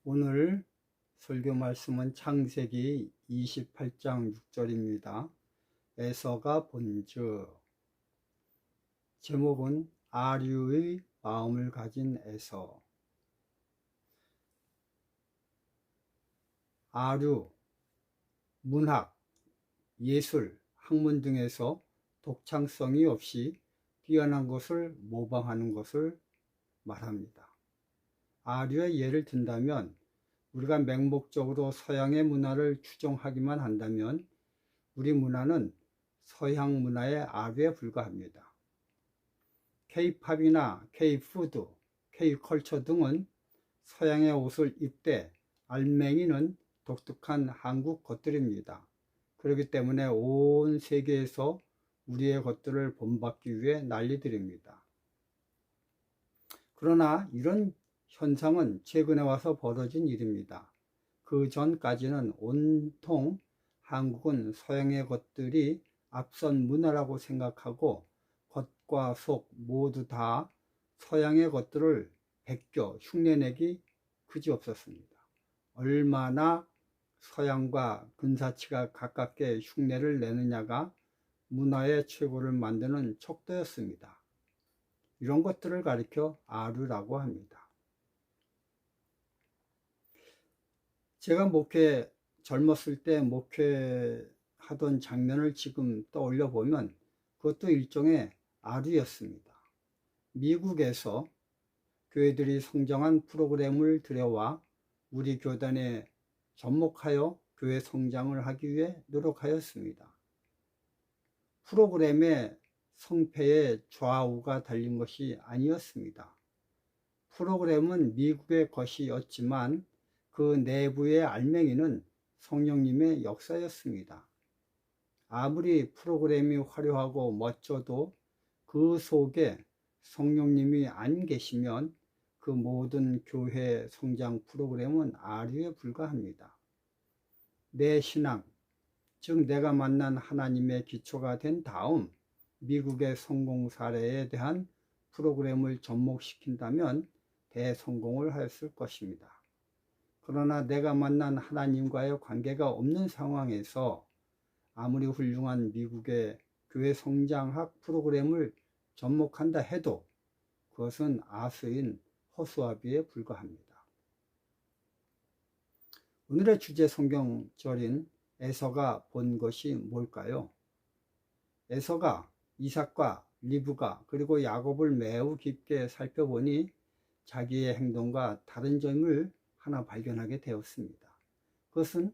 오늘 설교 말씀은 창세기 28장 6절입니다. 에서가 본즉, 제목은 아류의 마음을 가진 에서. 아류, 문학, 예술, 학문 등에서 독창성이 없이 뛰어난 것을 모방하는 것을 말합니다. 아류의 예를 든다면 우리가 맹목적으로 서양의 문화를 추종하기만 한다면 우리 문화는 서양 문화의 아류에 불과합니다. K-팝이나 K-푸드, K-컬처 등은 서양의 옷을 입되 알맹이는 독특한 한국 것들입니다. 그렇기 때문에 온 세계에서 우리의 것들을 본받기 위해 난리들입니다. 그러나 이런 현상은 최근에 와서 벌어진 일입니다. 그 전까지는 온통 한국은 서양의 것들이 앞선 문화라고 생각하고 겉과 속 모두 다 서양의 것들을 베껴 흉내내기 그지없었습니다. 얼마나 서양과 근사치가 가깝게 흉내를 내느냐가 문화의 최고를 만드는 척도였습니다. 이런 것들을 가리켜 아류라고 합니다. 제가 젊었을 때 목회하던 장면을 지금 떠올려 보면 그것도 일종의 아류였습니다. 미국에서 교회들이 성장한 프로그램을 들여와 우리 교단에 접목하여 교회 성장을 하기 위해 노력하였습니다. 프로그램의 성패에 좌우가 달린 것이 아니었습니다. 프로그램은 미국의 것이었지만 그 내부의 알맹이는 성령님의 역사였습니다. 아무리 프로그램이 화려하고 멋져도 그 속에 성령님이 안 계시면 그 모든 교회 성장 프로그램은 아류에 불과합니다. 내 신앙, 즉 내가 만난 하나님의 기초가 된 다음 미국의 성공 사례에 대한 프로그램을 접목시킨다면 대성공을 하였을 것입니다. 그러나 내가 만난 하나님과의 관계가 없는 상황에서 아무리 훌륭한 미국의 교회 성장학 프로그램을 접목한다 해도 그것은 아수인 허수아비에 불과합니다. 오늘의 주제 성경절인 에서가 본 것이 뭘까요? 에서가 이삭과 리브가 그리고 야곱을 매우 깊게 살펴보니 자기의 행동과 다른 점을 하나 발견하게 되었습니다. 그것은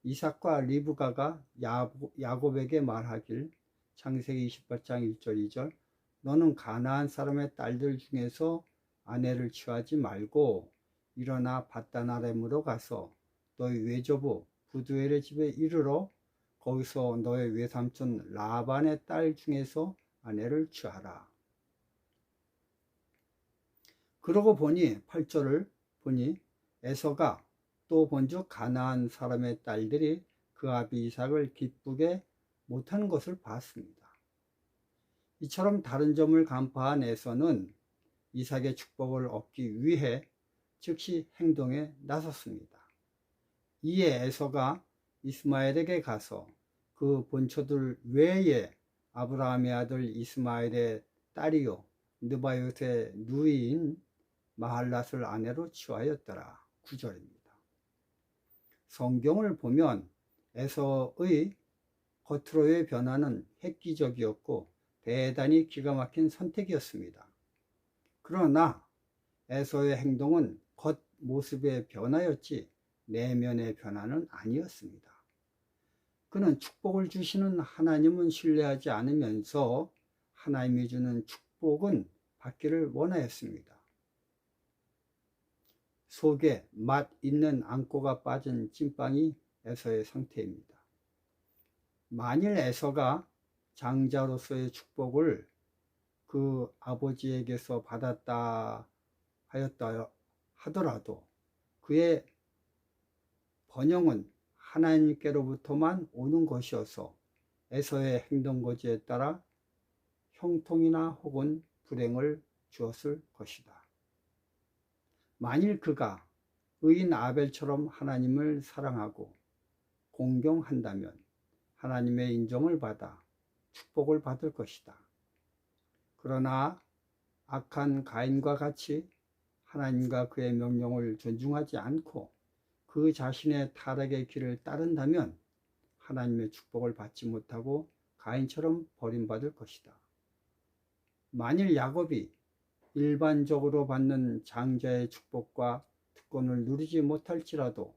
이삭과 리브가가 야곱에게 말하길, 창세기 28장 1절 2절, 너는 가나안 사람의 딸들 중에서 아내를 취하지 말고 일어나 밧단 아람으로 가서 너희 외조부 부두엘의 집에 이르러 거기서 너의 외삼촌 라반의 딸 중에서 아내를 취하라. 그러고 보니 8절을 보니 에서가 또 본즉 가나안 사람의 딸들이 그 아비 이삭을 기쁘게 못하는 것을 봤습니다. 이처럼 다른 점을 간파한 에서는 이삭의 축복을 얻기 위해 즉시 행동에 나섰습니다. 이에 에서가 이스마엘에게 가서 그 본처들 외에 아브라함의 아들 이스마엘의 딸이요 느바요트의 누이인 마할랏을 아내로 취하였더라. 9절입니다. 성경을 보면 에서의 겉으로의 변화는 획기적이었고 대단히 기가 막힌 선택이었습니다. 그러나 에서의 행동은 겉모습의 변화였지 내면의 변화는 아니었습니다. 그는 축복을 주시는 하나님은 신뢰하지 않으면서 하나님이 주는 축복은 받기를 원하였습니다. 속에 맛 있는 앙꼬가 빠진 찐빵이 에서의 상태입니다. 만일 에서가 장자로서의 축복을 그 아버지에게서 받았다 하더라도 그의 번영은 하나님께로부터만 오는 것이어서 에서의 행동거지에 따라 형통이나 혹은 불행을 주었을 것이다. 만일 그가 의인 아벨처럼 하나님을 사랑하고 공경한다면 하나님의 인정을 받아 축복을 받을 것이다. 그러나 악한 가인과 같이 하나님과 그의 명령을 존중하지 않고 그 자신의 타락의 길을 따른다면 하나님의 축복을 받지 못하고 가인처럼 버림받을 것이다. 만일 야곱이 일반적으로 받는 장자의 축복과 특권을 누리지 못할지라도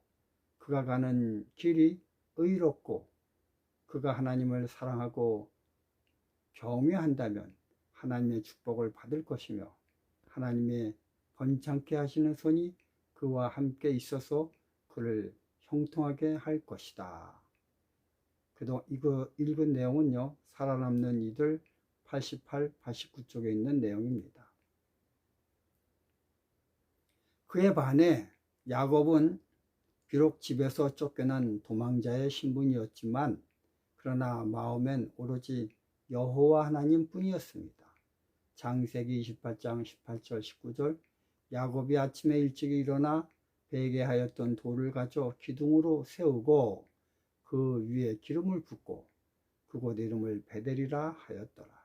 그가 가는 길이 의롭고 그가 하나님을 사랑하고 경외한다면 하나님의 축복을 받을 것이며 하나님의 번창케 하시는 손이 그와 함께 있어서 그를 형통하게 할 것이다. 그동안 이거 읽은 내용은요, 살아남는 이들 88, 89쪽에 있는 내용입니다. 그에 반해 야곱은 비록 집에서 쫓겨난 도망자의 신분이었지만 그러나 마음엔 오로지 여호와 하나님 뿐이었습니다. 창세기 28장 18절 19절 야곱이 아침에 일찍 일어나 베개하였던 돌을 가져 기둥으로 세우고 그 위에 기름을 붓고 그곳 이름을 베델이라 하였더라.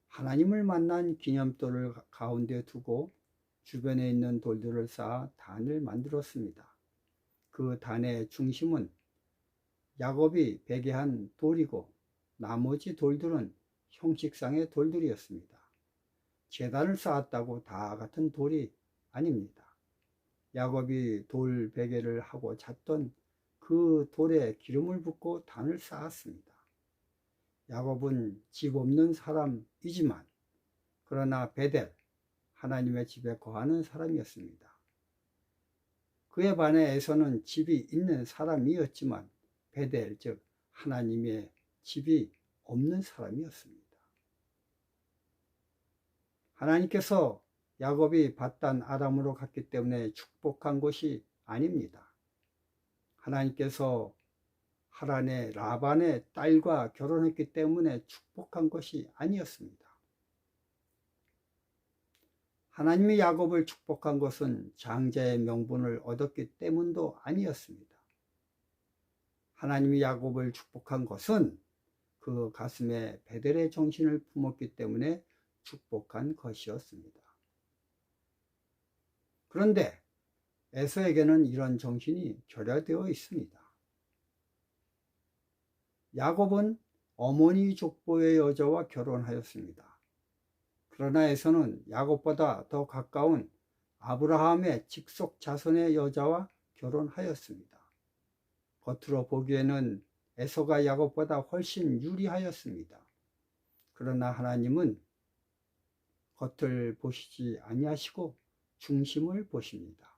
하나님을 만난 기념돌을 가운데 두고 주변에 있는 돌들을 쌓아 단을 만들었습니다. 그 단의 중심은 야곱이 베개한 돌이고 나머지 돌들은 형식상의 돌들이었습니다. 제단을 쌓았다고 다 같은 돌이 아닙니다. 야곱이 돌 베개를 하고 잤던 그 돌에 기름을 붓고 단을 쌓았습니다. 야곱은 집 없는 사람이지만 그러나 베델, 하나님의 집에 거하는 사람이었습니다. 그에 반해 에서는 집이 있는 사람이었지만 베델, 즉 하나님의 집이 없는 사람이었습니다. 하나님께서 야곱이 밧단 아람으로 갔기 때문에 축복한 것이 아닙니다. 하나님께서 하란의 라반의 딸과 결혼했기 때문에 축복한 것이 아니었습니다. 하나님이 야곱을 축복한 것은 장자의 명분을 얻었기 때문도 아니었습니다. 하나님이 야곱을 축복한 것은 그 가슴에 베델의 정신을 품었기 때문에 축복한 것이었습니다. 그런데 에서에게는 이런 정신이 결여되어 있습니다. 야곱은 어머니 족보의 여자와 결혼하였습니다. 그러나 에서는 야곱보다 더 가까운 아브라함의 직속 자손의 여자와 결혼하였습니다. 겉으로 보기에는 에서가 야곱보다 훨씬 유리하였습니다. 그러나 하나님은 겉을 보시지 아니하시고 중심을 보십니다.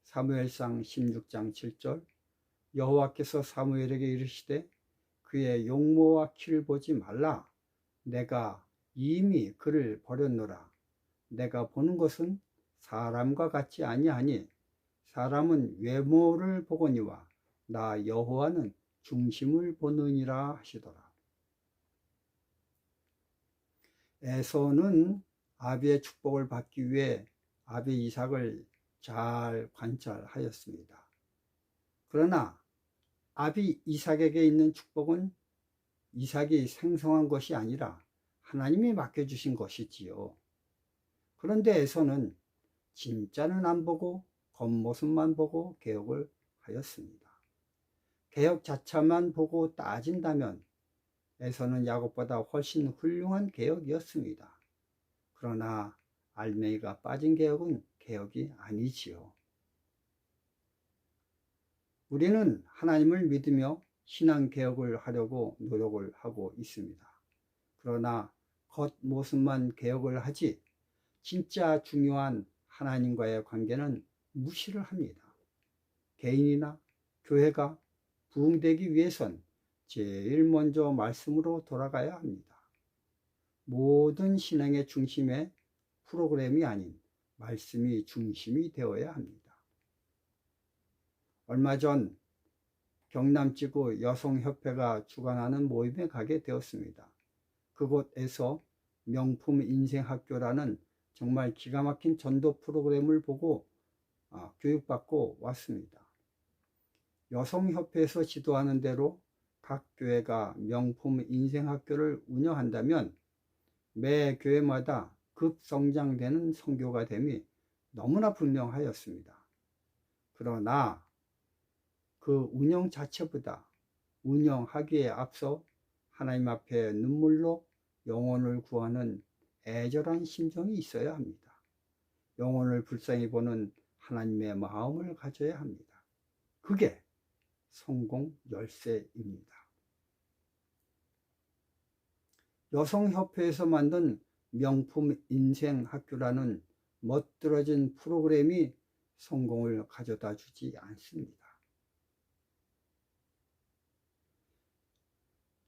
사무엘상 16장 7절 여호와께서 사무엘에게 이르시되 그의 용모와 키를 보지 말라. 내가 이미 그를 버렸노라. 내가 보는 것은 사람과 같지 아니하니 사람은 외모를 보거니와 나 여호와는 중심을 보느니라 하시더라. 에서는 아비의 축복을 받기 위해 아비 이삭을 잘 관찰하였습니다. 그러나 아비 이삭에게 있는 축복은 이삭이 생성한 것이 아니라 하나님이 맡겨주신 것이지요. 그런데 에서는 진짜는 안 보고 겉모습만 보고 개혁을 하였습니다. 개혁 자체만 보고 따진다면 에서는 야곱보다 훨씬 훌륭한 개혁이었습니다. 그러나 알맹이가 빠진 개혁은 개혁이 아니지요. 우리는 하나님을 믿으며 신앙개혁을 하려고 노력을 하고 있습니다. 그러나 겉모습만 개혁을 하지 진짜 중요한 하나님과의 관계는 무시를 합니다. 개인이나 교회가 부흥되기 위해선 제일 먼저 말씀으로 돌아가야 합니다. 모든 신앙의 중심에 프로그램이 아닌 말씀이 중심이 되어야 합니다. 얼마 전 경남지구 여성협회가 주관하는 모임에 가게 되었습니다. 그곳에서 명품 인생학교라는 정말 기가 막힌 전도 프로그램을 보고 교육받고 왔습니다. 여성협회에서 지도하는 대로 각 교회가 명품 인생학교를 운영한다면 매 교회마다 급성장되는 선교가 됨이 너무나 분명하였습니다. 그러나 그 운영 자체보다 운영하기에 앞서 하나님 앞에 눈물로 영혼을 구하는 애절한 심정이 있어야 합니다. 영혼을 불쌍히 보는 하나님의 마음을 가져야 합니다. 그게 성공 열쇠입니다. 여성협회에서 만든 명품 인생학교라는 멋들어진 프로그램이 성공을 가져다 주지 않습니다.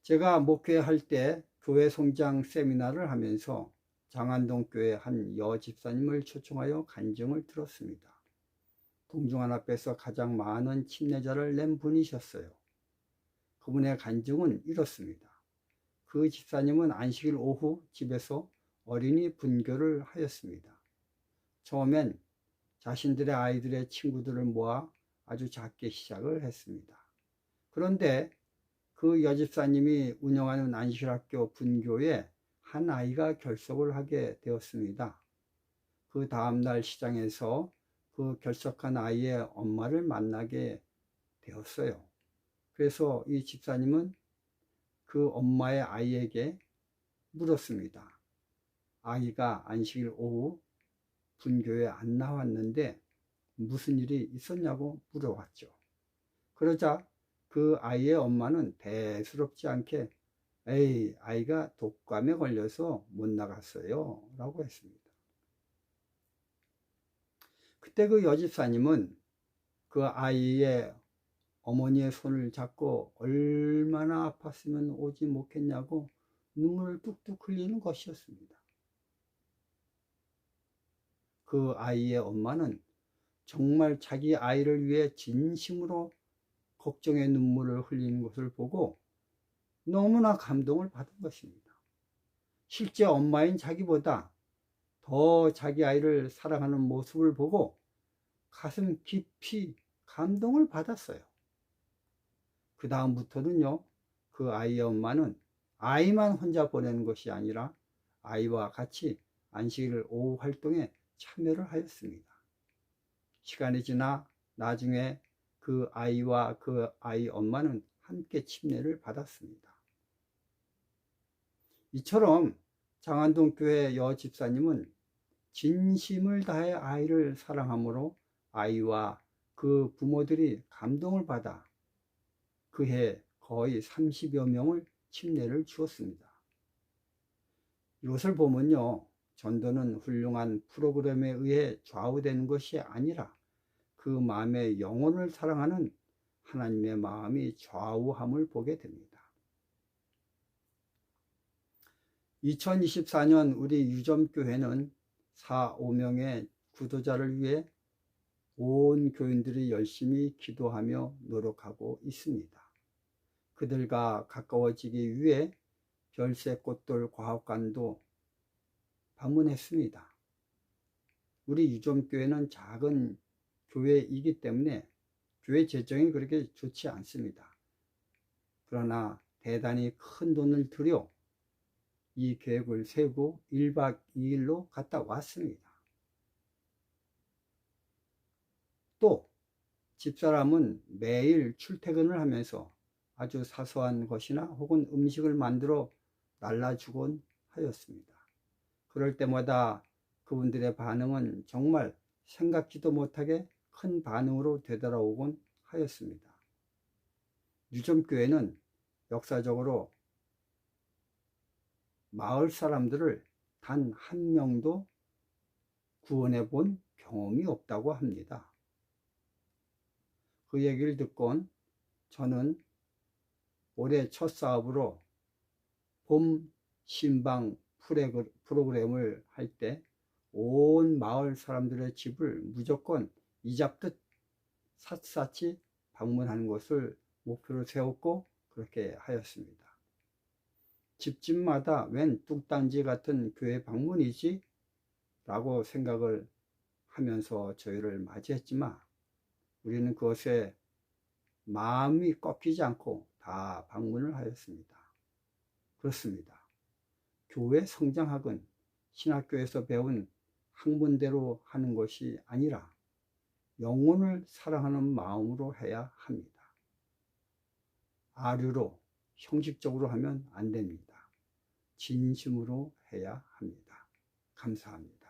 제가 목회할 때 교회 성장 세미나를 하면서 장안동 교회 한 여집사님을 초청하여 간증을 들었습니다. 동중한 앞에서 가장 많은 침례자를 낸 분이셨어요. 그분의 간증은 이렇습니다. 그 집사님은 안식일 오후 집에서 어린이 분교를 하였습니다. 처음엔 자신들의 아이들의 친구들을 모아 아주 작게 시작을 했습니다. 그런데 그 여집사님이 운영하는 안식일학교 분교에 한 아이가 결석을 하게 되었습니다. 그 다음날 시장에서 그 결석한 아이의 엄마를 만나게 되었어요. 그래서 이 집사님은 그 엄마의 아이에게 물었습니다. 아이가 안식일 오후 분교에 안 나왔는데 무슨 일이 있었냐고 물어봤죠. 그러자 그 아이의 엄마는 대수롭지 않게 에이, 아이가 독감에 걸려서 못 나갔어요 라고 했습니다. 그때 그 여집사님은 그 아이의 어머니의 손을 잡고 얼마나 아팠으면 오지 못했냐고 눈물을 뚝뚝 흘리는 것이었습니다. 그 아이의 엄마는 정말 자기 아이를 위해 진심으로 걱정의 눈물을 흘리는 것을 보고 너무나 감동을 받은 것입니다. 실제 엄마인 자기보다 더 자기 아이를 사랑하는 모습을 보고 가슴 깊이 감동을 받았어요. 그 다음부터는요, 그 아이의 엄마는 아이만 혼자 보내는 것이 아니라 아이와 같이 안식일 오후 활동에 참여를 하였습니다. 시간이 지나 나중에 그 아이와 그 아이 엄마는 함께 침례를 받았습니다. 이처럼 장안동 교회 여집사님은 진심을 다해 아이를 사랑함으로 아이와 그 부모들이 감동을 받아 그해 거의 30여 명을 침례를 주었습니다. 이것을 보면요, 전도는 훌륭한 프로그램에 의해 좌우되는 것이 아니라 그 마음의 영혼을 사랑하는 하나님의 마음이 좌우함을 보게 됩니다. 2024년 우리 유점교회는 4, 5명의 구도자를 위해 온 교인들이 열심히 기도하며 노력하고 있습니다. 그들과 가까워지기 위해 별새꽃돌 과학관도 방문했습니다. 우리 유점교회는 작은 교회이기 때문에 교회 재정이 그렇게 좋지 않습니다. 그러나 대단히 큰 돈을 들여 이 계획을 세우고 1박 2일로 갔다 왔습니다. 또 집사람은 매일 출퇴근을 하면서 아주 사소한 것이나 혹은 음식을 만들어 날라주곤 하였습니다. 그럴 때마다 그분들의 반응은 정말 생각지도 못하게 큰 반응으로 되돌아오곤 하였습니다. 유점교회는 역사적으로 마을 사람들을 단 한 명도 구원해 본 경험이 없다고 합니다. 그 얘기를 듣곤 저는 올해 첫 사업으로 봄 신방 프로그램을 할 때 온 마을 사람들의 집을 무조건 이잡듯 샅샅이 방문하는 것을 목표로 세웠고 그렇게 하였습니다. 집집마다 웬 뚱딴지 같은 교회 방문이지 라고 생각을 하면서 저희를 맞이했지만 우리는 그것에 마음이 꺾이지 않고 다 방문을 하였습니다. 그렇습니다. 교회 성장학은 신학교에서 배운 학문대로 하는 것이 아니라 영혼을 사랑하는 마음으로 해야 합니다. 아류로 형식적으로 하면 안 됩니다. 진심으로 해야 합니다. 감사합니다.